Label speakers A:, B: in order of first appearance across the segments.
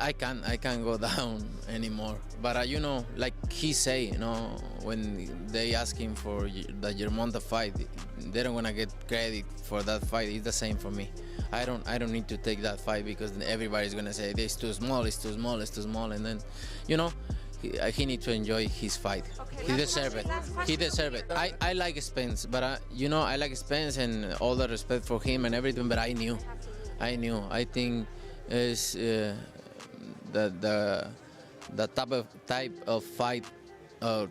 A: I can't go down anymore. But you know, like he say, you know, when they ask him for the Germonta fight, they don't wanna get credit for that fight. It's the same for me. I don't need to take that fight because everybody's gonna say it's too small, it's too small, it's too small, and then, you know, he needs to enjoy his fight.
B: Okay,
A: He deserves it. He deserves it. I like Spence, but you know, I like Spence and all the respect for him and everything. But I knew. I think is the type of fight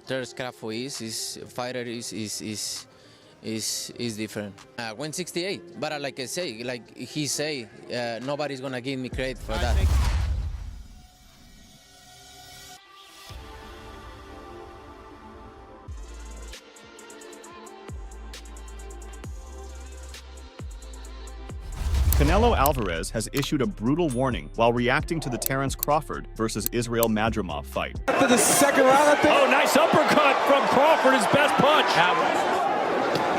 A: Terence Crawford is fighter is different. 168, but like I say, like he say, nobody's gonna give me credit for that.
C: Canelo Alvarez has issued a brutal warning while reacting to the Terence Crawford versus Israil Madrimov fight.
D: After the second round, I think.
E: Oh, nice uppercut from Crawford, his best punch.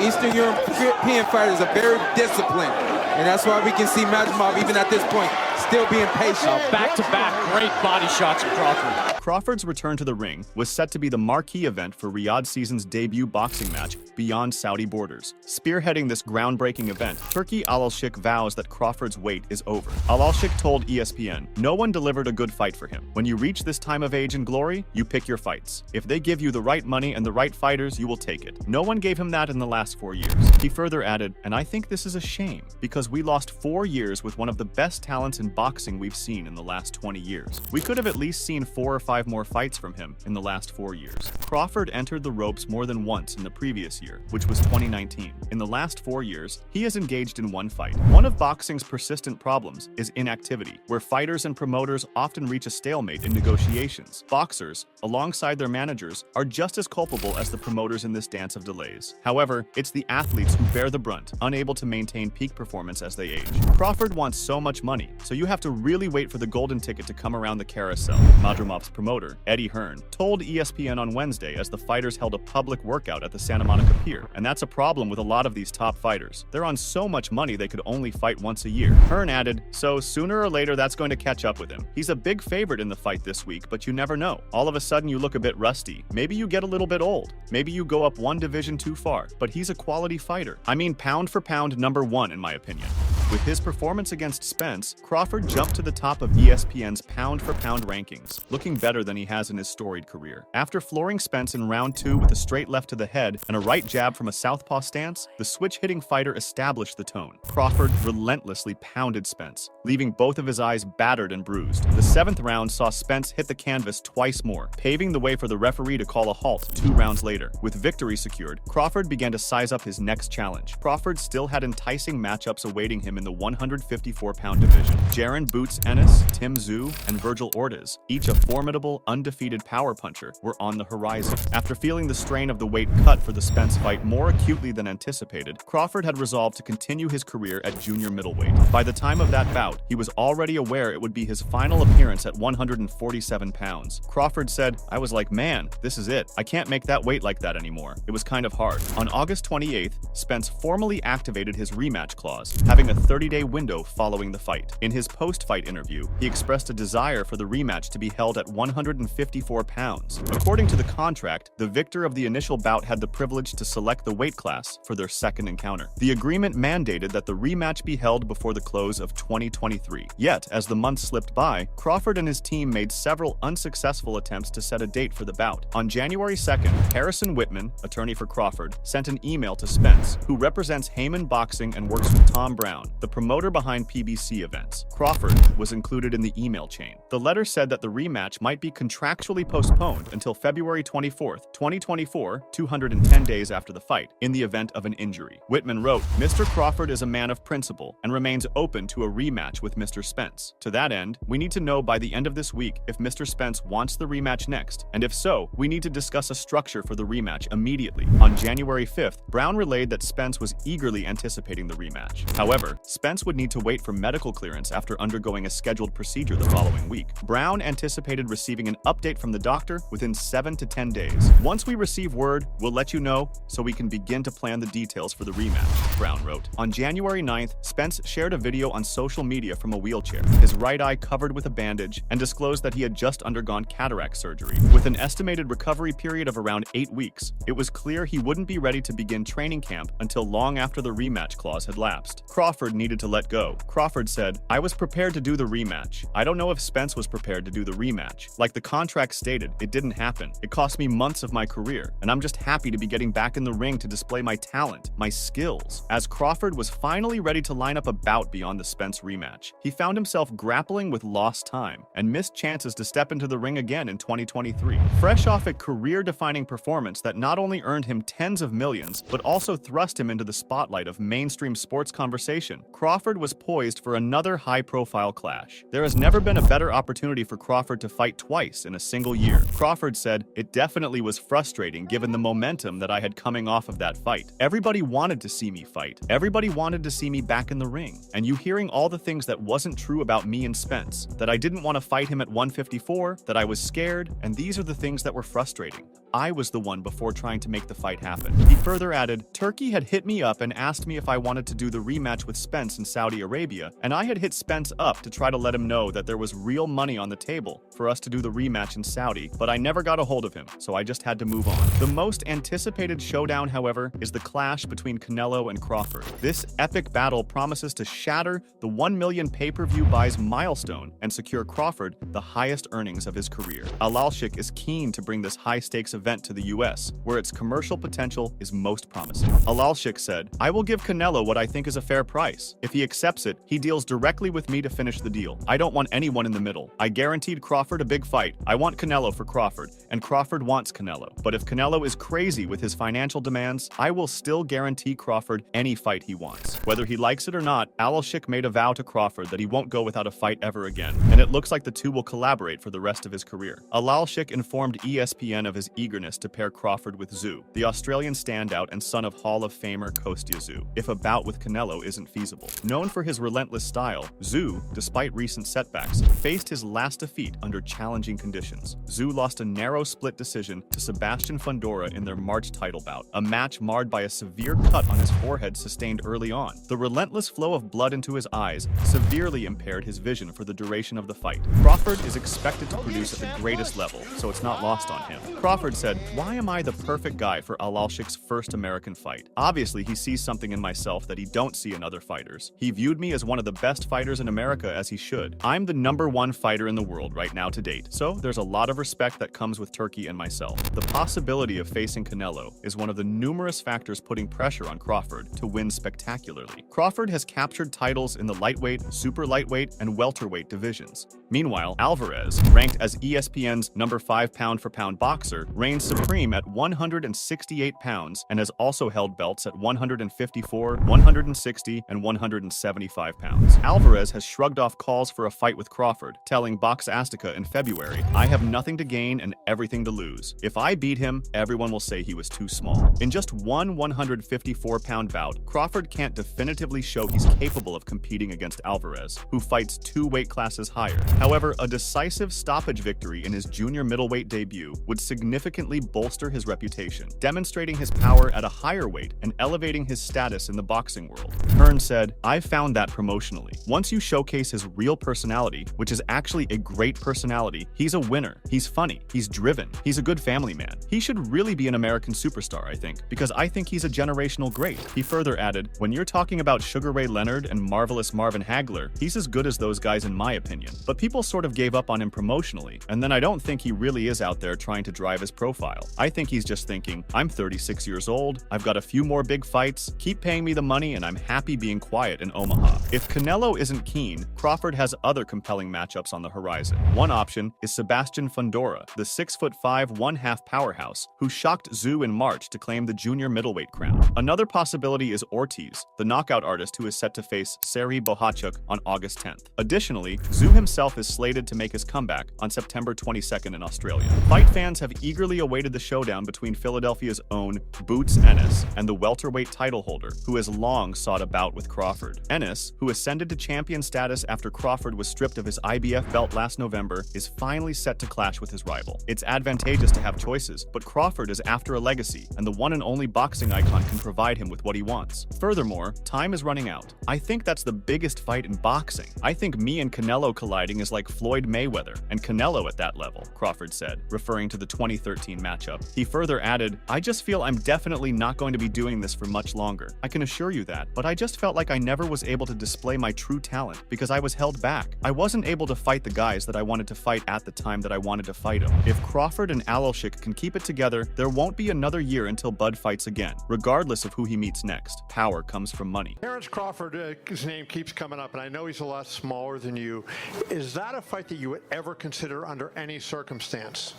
D: Eastern European fighters are very disciplined, and that's why we can see Madrimov, even at this point, still being patient.
E: Back-to-back great body shots from Crawford.
C: Crawford's return to the ring was set to be the marquee event for Riyadh season's debut boxing match beyond Saudi borders. Spearheading this groundbreaking event, Turki Al-Sheikh vows that Crawford's wait is over. Al-Sheikh told ESPN, "No one delivered a good fight for him. When you reach this time of age and glory, you pick your fights. If they give you the right money and the right fighters, you will take it. No one gave him that in the last 4 years." He further added, "And I think this is a shame, because we lost 4 years with one of the best talents in boxing we've seen in the last 20 years. We could have at least seen 4 or 5 more fights from him in the last 4 years." Crawford entered the ropes more than once in the previous year, which was 2019. In the last 4 years, he has engaged in one fight. One of boxing's persistent problems is inactivity, where fighters and promoters often reach a stalemate in negotiations. Boxers, alongside their managers, are just as culpable as the promoters in this dance of delays. However, it's the athletes who bear the brunt, unable to maintain peak performance as they age. Crawford wants so much money, so you have to really wait for the golden ticket to come around the carousel. Madrimov's promoter, Eddie Hearn, told ESPN on Wednesday as the fighters held a public workout at the Santa Monica Pier, and that's a problem with a lot of these top fighters. They're on so much money they could only fight once a year. Hearn added, "So sooner or later that's going to catch up with him. He's a big favorite in the fight this week, but you never know. All of a sudden you look a bit rusty. Maybe you get a little bit old. Maybe you go up one division too far, but he's a quality fighter. I mean, pound for pound, #1 in my opinion." With his performance against Spence, Crawford jumped to the top of ESPN's pound-for-pound rankings, looking better than he has in his storied career. After flooring Spence in round 2 with a straight left to the head and a right jab from a southpaw stance, the switch-hitting fighter established the tone. Crawford relentlessly pounded Spence, leaving both of his eyes battered and bruised. The 7th round saw Spence hit the canvas twice more, paving the way for the referee to call a halt 2 rounds later. With victory secured, Crawford began to size up his next challenge. Crawford still had enticing matchups awaiting him in the 154-pound division. Jaron Boots Ennis, Tim Tszyu, and Virgil Ortiz, each a formidable, undefeated power puncher, were on the horizon. After feeling the strain of the weight cut for the Spence fight more acutely than anticipated, Crawford had resolved to continue his career at junior middleweight. By the time of that bout, he was already aware it would be his final appearance at 147 pounds. Crawford said, "I was like, man, this is it. I can't make that weight like that anymore. It was kind of hard." On August 28th, Spence formally activated his rematch clause, having a 30-day window following the fight. In his post-fight interview, he expressed a desire for the rematch to be held at 154 pounds. According to the contract, the victor of the initial bout had the privilege to select the weight class for their second encounter. The agreement mandated that the rematch be held before the close of 2023. Yet, as the months slipped by, Crawford and his team made several unsuccessful attempts to set a date for the bout. On January 2nd, Harrison Whitman, attorney for Crawford, sent an email to Spence, who represents Heyman Boxing and works with Tom Brown, the promoter behind PBC events. Crawford was included in the email chain. The letter said that the rematch might be contractually postponed until February 24th, 2024, 210 days after the fight, in the event of an injury. Whitman wrote, "Mr. Crawford is a man of principle and remains open to a rematch with Mr. Spence. To that end, we need to know by the end of this week if Mr. Spence wants the rematch next, and if so, we need to discuss a structure for the rematch immediately." On January 5th, Brown relayed that Spence was eagerly anticipating the rematch. However, Spence would need to wait for medical clearance after undergoing a scheduled procedure the following week. Brown anticipated receiving an update from the doctor within 7 to 10 days. Once we receive word, we'll let you know so we can begin to plan the details for the rematch, Brown wrote. On January 9th, Spence shared a video on social media from a wheelchair, his right eye covered with a bandage, and disclosed that he had just undergone cataract surgery. With an estimated recovery period of around 8 weeks, it was clear he wouldn't be ready to begin training camp until long after the rematch clause had lapsed. Crawford needed to let go. Crawford said, "I was prepared to do the rematch. I don't know if Spence was prepared to do the rematch. Like the contract stated, it didn't happen. It cost me months of my career, and I'm just happy to be getting back in the ring to display my talent, my skills." As Crawford was finally ready to line up a bout beyond the Spence rematch, he found himself grappling with lost time and missed chances to step into the ring again in 2023. Fresh off a career-defining performance that not only earned him tens of millions, but also thrust him into the spotlight of mainstream sports conversation, Crawford was poised for another high-profile clash. There has never been a better opportunity for Crawford to fight twice in a single year. Crawford said, "It definitely was frustrating given the momentum that I had coming off of that fight. Everybody wanted to see me fight. Everybody wanted to see me back in the ring. And you hearing all the things that wasn't true about me and Spence, that I didn't want to fight him at 154, that I was scared, and these are the things that were frustrating. I was the one before trying to make the fight happen." He further added, "Turkey had hit me up and asked me if I wanted to do the rematch with Spence in Saudi Arabia, and I had hit Spence up to try to let him know that there was real money on the table for us to do the rematch in Saudi, but I never got a hold of him, so I just had to move on." The most anticipated showdown, however, is the clash between Canelo and Crawford. This epic battle promises to shatter the 1 million pay-per-view buys milestone and secure Crawford the highest earnings of his career. Alalshik is keen to bring this high-stakes event to the US, where its commercial potential is most promising. Alalshik said, "I will give Canelo what I think is a fair price. If he accepts it, he deals directly with me to finish the deal. I don't want anyone in the middle. I guaranteed Crawford a big fight. I want Canelo for Crawford, and Crawford wants Canelo. But if Canelo is crazy with his financial demands, I will still guarantee Crawford any fight he wants." Whether he likes it or not, Alalshik made a vow to Crawford that he won't go without a fight ever again, and it looks like the two will collaborate for the rest of his career. Alalshik informed ESPN of his eagerness to pair Crawford with Tszyu, the Australian standout and son of Hall of Famer Kostya Tszyu, if a bout with Canelo isn't feasible. Known for his relentless style, Tszyu, despite recent setbacks, faced his last defeat under challenging conditions. Tszyu lost a narrow split decision to Sebastian Fundora in their March title bout, a match marred by a severe cut on his forehead sustained early on. The relentless flow of blood into his eyes severely impaired his vision for the duration of the fight. Crawford is expected to produce at the greatest level, so it's not lost on him. Crawford said, "Why am I the perfect guy for Alalshik's first American fight? Obviously, he sees something in myself that he don't see in other fighters. He viewed me as one of the best fighters in America, as he should. I'm the #1 fighter in the world right now to date, so there's a lot of respect that comes with Turkey and myself. The possibility of facing Canelo is one of the numerous factors putting pressure on Crawford to win spectacularly." Crawford has captured titles in the lightweight, super lightweight, and welterweight divisions. Meanwhile, Alvarez, ranked as ESPN's #5 pound-for-pound boxer, reigns supreme at 168 pounds and has also held belts at 154, 160, and 175 pounds. Alvarez has shrugged off calls for a fight with Crawford, telling Box Azteca in February, "I have nothing to gain and everything to lose. If I beat him, everyone will say he was too small." In just one 154-pound bout, Crawford can't definitively show he's capable of competing against Alvarez, who fights 2 weight classes higher. However, a decisive stoppage victory in his junior middleweight debut would significantly bolster his reputation, demonstrating his power at a higher weight and elevating his status in the boxing world. Hearn said, "I've found that promotionally. Once you showcase his real personality, which is actually a great personality, he's a winner. He's funny. He's driven. He's a good family man. He should really be an American superstar, I think, because I think he's a generational great." He further added, "When you're talking about Sugar Ray Leonard and Marvelous Marvin Hagler, he's as good as those guys in my opinion. But people sort of gave up on him promotionally, and then I don't think he really is out there trying to drive his profile. I think he's just thinking, I'm 36 years old, I've got a few more big fights, keep paying me the money, and I'm happy being quiet in Omaha." If Canelo isn't keen, Crawford has other compelling matchups on the horizon. One option is Sebastian Fundora, the 6'5", 1/2 powerhouse, who shocked Tszyu in March to claim the junior middleweight crown. Another possibility is Ortiz, the knockout artist who is set to face Serhiy Bohachuk on August 10th. Additionally, Tszyu himself is slated to make his comeback on September 22nd in Australia. Fight fans have eagerly eagerly awaited the showdown between Philadelphia's own Boots Ennis and the welterweight title holder, who has long sought a bout with Crawford. Ennis, who ascended to champion status after Crawford was stripped of his IBF belt last November, is finally set to clash with his rival. It's advantageous to have choices, but Crawford is after a legacy, and the one and only boxing icon can provide him with what he wants. Furthermore, time is running out. I think that's the biggest fight in boxing. I think me and Canelo colliding is like Floyd Mayweather and Canelo at that level, Crawford said, referring to the 2013 matchup. He further added, "I just feel I'm definitely not going to be doing this for much longer. I can assure you that, but I just felt like I never was able to display my true talent because I was held back. I wasn't able to fight the guys that I wanted to fight at the time that I wanted to fight them. If Crawford and Alashik can keep it together, there won't be another year until Bud fights again, regardless of who he meets next. Power comes from money."
B: Terence Crawford, his name keeps coming up, and I know he's a lot smaller than you. Is that a fight that you would ever consider under any circumstance?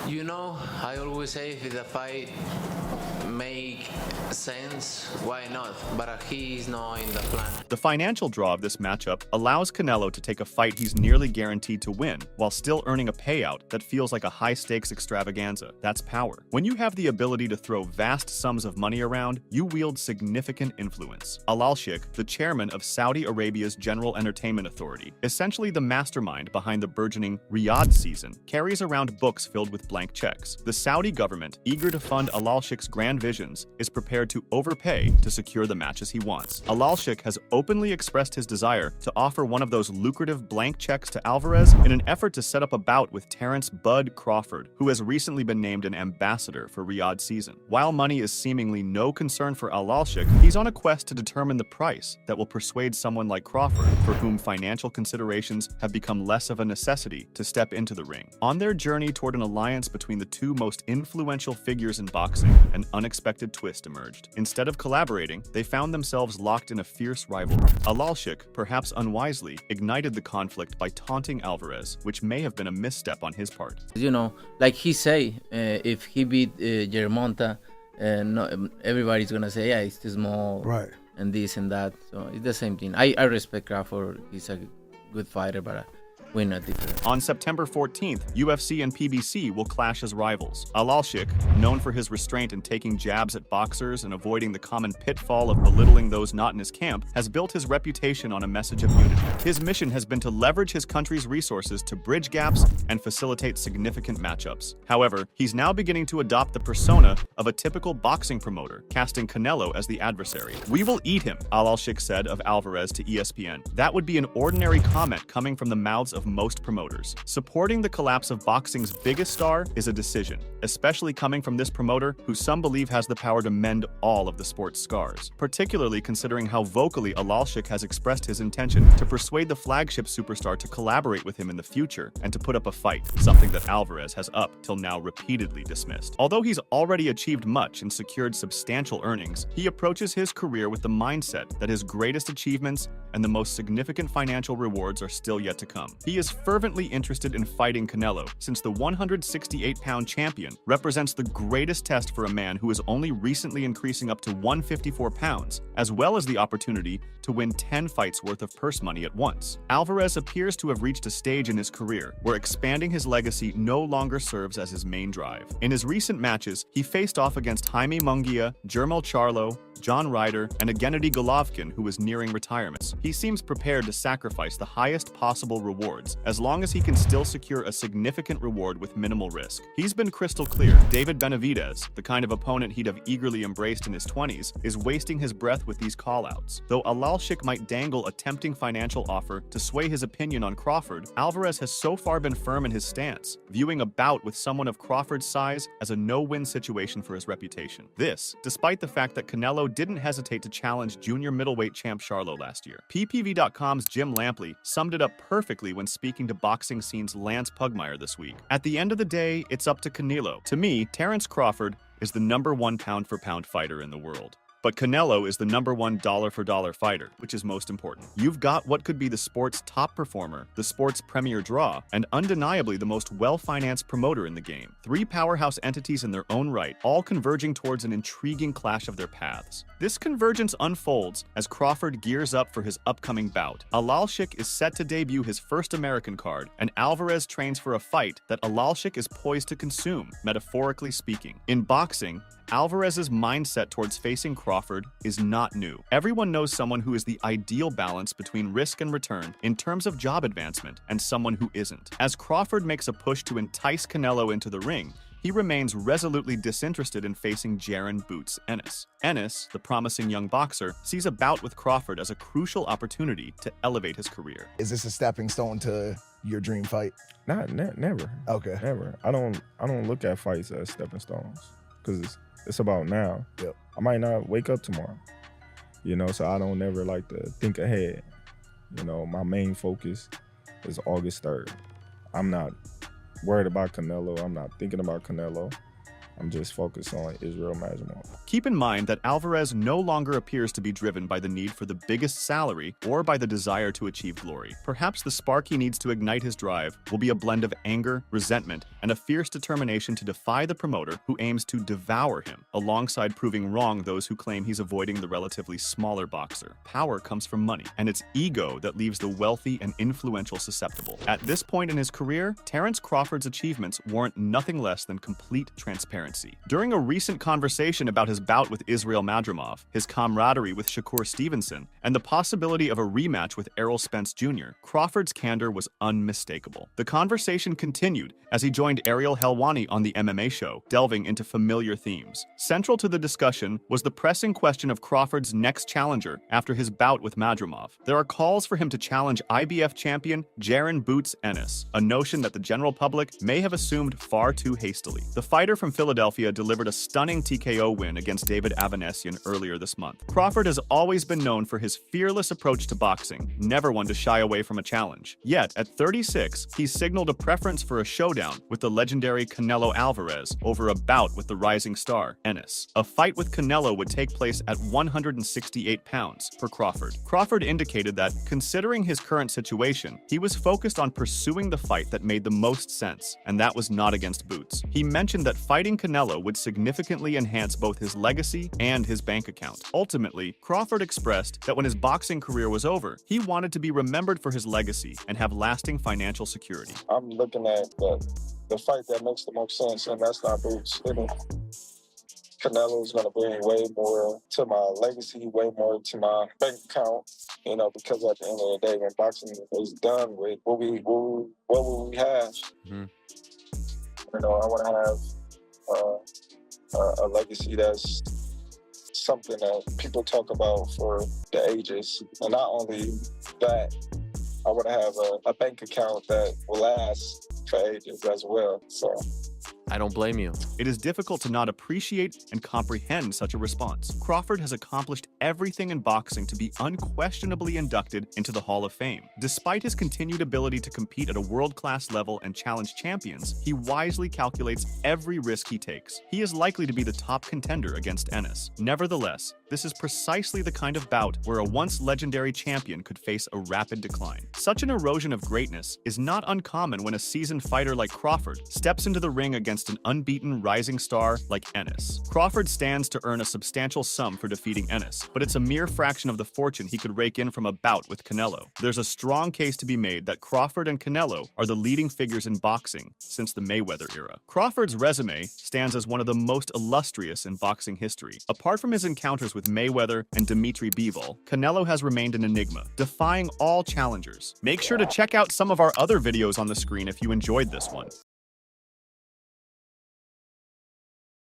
A: You know, I always say if the fight make sense, why not? But he's not in the plan.
C: The financial draw of this matchup allows Canelo to take a fight he's nearly guaranteed to win, while still earning a payout that feels like a high-stakes extravaganza. That's power. When you have the ability to throw vast sums of money around, you wield significant influence. Alashik, the chairman of Saudi Arabia's General Entertainment Authority, essentially the mastermind behind the burgeoning Riyadh season, carries around books filled with blank checks. The Saudi government, eager to fund Alashik's grand visions, is prepared to overpay to secure the matches he wants. Alashik has openly expressed his desire to offer one of those lucrative blank checks to Alvarez in an effort to set up a bout with Terence "Bud" Crawford, who has recently been named an ambassador for Riyadh season. While money is seemingly no concern for Alashik, he's on a quest to determine the price that will persuade someone like Crawford, for whom financial considerations have become less of a necessity, to step into the ring. On their journey toward an alliance between the two most influential figures in boxing, an unexpected twist emerged. Instead of collaborating, they found themselves locked in a fierce rivalry. Alashik, perhaps unwisely, ignited the conflict by taunting Alvarez, which may have been a misstep on his part.
A: You know, like he say, if he beat Germonta, no, everybody's gonna say, yeah, he's too small,
F: Right.
A: and this and that. So it's the same thing. I respect Crawford. He's a good fighter, but we're not different.
C: On September 14th, UFC and PBC will clash as rivals. Alashik, known for his restraint in taking jabs at boxers and avoiding the common pitfall of belittling those not in his camp, has built his reputation on a message of unity. His mission has been to leverage his country's resources to bridge gaps and facilitate significant matchups. However, he's now beginning to adopt the persona of a typical boxing promoter, casting Canelo as the adversary. "We will eat him," Alashik said of Alvarez to ESPN. That would be an ordinary comment coming from the mouths of most promoters. Supporting the collapse of boxing's biggest star is a decision, especially coming from this promoter who some believe has the power to mend all of the sport's scars, particularly considering how vocally Alashik has expressed his intention to persuade the flagship superstar to collaborate with him in the future and to put up a fight, something that Alvarez has up till now repeatedly dismissed. Although he's already achieved much and secured substantial earnings, he approaches his career with the mindset that his greatest achievements and the most significant financial rewards are still yet to come. He is fervently interested in fighting Canelo, since the 168-pound champion represents the greatest test for a man who is only recently increasing up to 154 pounds, as well as the opportunity to win 10 fights worth of purse money at once. Alvarez appears to have reached a stage in his career where expanding his legacy no longer serves as his main drive. In his recent matches, he faced off against Jaime Munguia, Jermel Charlo, John Ryder, and a Gennady Golovkin who is nearing retirement. He seems prepared to sacrifice the highest possible rewards as long as he can still secure a significant reward with minimal risk. He's been crystal clear. David Benavidez, the kind of opponent he'd have eagerly embraced in his 20s, is wasting his breath with these call-outs. Though Alashik might dangle a tempting financial offer to sway his opinion on Crawford, Alvarez has so far been firm in his stance, viewing a bout with someone of Crawford's size as a no-win situation for his reputation. This, despite the fact that Canelo didn't hesitate to challenge junior middleweight champ Charlo last year. PPV.com's Jim Lampley summed it up perfectly when speaking to boxing scene's Lance Pugmire this week. "At the end of the day, it's up to Canelo. To me, Terence Crawford is the #1 pound-for-pound fighter in the world." But Canelo is the #1 dollar-for-dollar fighter, which is most important. You've got what could be the sport's top performer, the sport's premier draw, and undeniably the most well-financed promoter in the game. Three powerhouse entities in their own right, all converging towards an intriguing clash of their paths. This convergence unfolds as Crawford gears up for his upcoming bout. Alalshik is set to debut his first American card, and Alvarez trains for a fight that Alalshik is poised to consume, metaphorically speaking. In boxing, Alvarez's mindset towards facing Crawford is not new. Everyone knows someone who is the ideal balance between risk and return in terms of job advancement and someone who isn't. As Crawford makes a push to entice Canelo into the ring, he remains resolutely disinterested in facing Jaron "Boots" Ennis. Ennis, the promising young boxer, sees a bout with Crawford as a crucial opportunity to elevate his career.
F: Is this a stepping stone to your dream fight?
G: Never.
F: Okay.
G: Never. I don't look at fights as stepping stones because it's about now.
F: Yep.
G: I might not wake up tomorrow, so I don't never like to think ahead. My main focus is August 3rd. I'm not worried about Canelo. I'm not thinking about Canelo. I'm just focused on Israil Madrimov.
C: Keep in mind that Alvarez no longer appears to be driven by the need for the biggest salary or by the desire to achieve glory. Perhaps the spark he needs to ignite his drive will be a blend of anger, resentment, and a fierce determination to defy the promoter who aims to devour him, alongside proving wrong those who claim he's avoiding the relatively smaller boxer. Power comes from money, and it's ego that leaves the wealthy and influential susceptible. At this point in his career, Terence Crawford's achievements warrant nothing less than complete transparency. During a recent conversation about his bout with Israil Madrimov, his camaraderie with Shakur Stevenson, and the possibility of a rematch with Errol Spence Jr., Crawford's candor was unmistakable. The conversation continued as he joined Ariel Helwani on the MMA show, delving into familiar themes. Central to the discussion was the pressing question of Crawford's next challenger after his bout with Madrimov. There are calls for him to challenge IBF champion Jaron "Boots" Ennis, a notion that the general public may have assumed far too hastily. The fighter from Philadelphia delivered a stunning TKO win against David Avanesian earlier this month. Crawford has always been known for his fearless approach to boxing, never one to shy away from a challenge. Yet, at 36, he signaled a preference for a showdown with the legendary Canelo Alvarez over a bout with the rising star, Ennis. A fight with Canelo would take place at 168 pounds for Crawford. Crawford indicated that, considering his current situation, he was focused on pursuing the fight that made the most sense, and that was not against Boots. He mentioned that fighting Canelo would significantly enhance both his legacy and his bank account. Ultimately, Crawford expressed that when his boxing career was over, he wanted to be remembered for his legacy and have lasting financial security.
H: I'm looking at the fight that makes the most sense, and that's not Boots. Canelo is going to bring way more to my legacy, way more to my bank account, because at the end of the day, when boxing is done with, what will we have? Mm-hmm. I want to have a legacy that's something that people talk about for the ages. And not only that, I want to have a bank account that will last for ages as well. So
I: I don't blame you.
C: It is difficult to not appreciate and comprehend such a response. Crawford has accomplished everything in boxing to be unquestionably inducted into the Hall of Fame. Despite his continued ability to compete at a world-class level and challenge champions, he wisely calculates every risk he takes. He is likely to be the top contender against Ennis. Nevertheless, this is precisely the kind of bout where a once legendary champion could face a rapid decline. Such an erosion of greatness is not uncommon when a seasoned fighter like Crawford steps into the ring against an unbeaten rising star like Ennis. Crawford stands to earn a substantial sum for defeating Ennis, but it's a mere fraction of the fortune he could rake in from a bout with Canelo. There's a strong case to be made that Crawford and Canelo are the leading figures in boxing since the Mayweather era. Crawford's resume stands as one of the most illustrious in boxing history. Apart from his encounters with Mayweather and Dimitri Bivol, Canelo has remained an enigma, defying all challengers. Make sure to check out some of our other videos on the screen if you enjoyed this one.